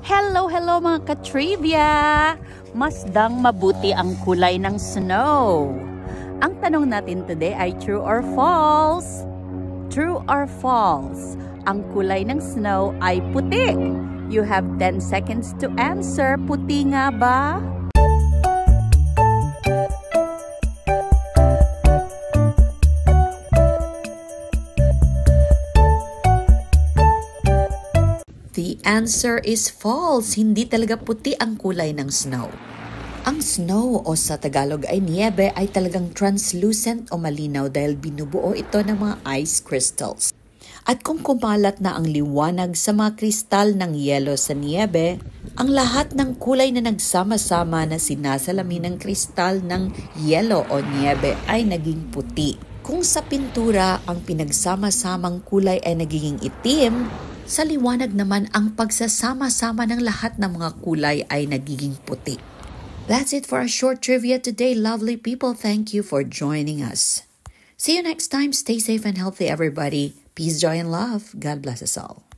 Hello, hello mga ka-trivia! Masdang mabuti ang kulay ng snow. Ang tanong natin today ay true or false? True or false? Ang kulay ng snow ay puti. You have 10 seconds to answer. Puti nga ba? The answer is false. Hindi talaga puti ang kulay ng snow. Ang snow o sa Tagalog ay niebe ay talagang translucent o malinaw dahil binubuo ito ng mga ice crystals. At kung kumalat na ang liwanag sa mga kristal ng yelo sa niebe, ang lahat ng kulay na nagsama-sama na sinasalamin ng kristal ng yelo o niebe ay naging puti. Kung sa pintura ang pinagsama-samang kulay ay nagiging itim, sa liwanag naman ang pagsasama-sama ng lahat ng mga kulay ay nagiging puti. That's it for our short trivia today, lovely people. Thank you for joining us. See you next time. Stay safe and healthy, everybody. Peace, joy, and love. God bless us all.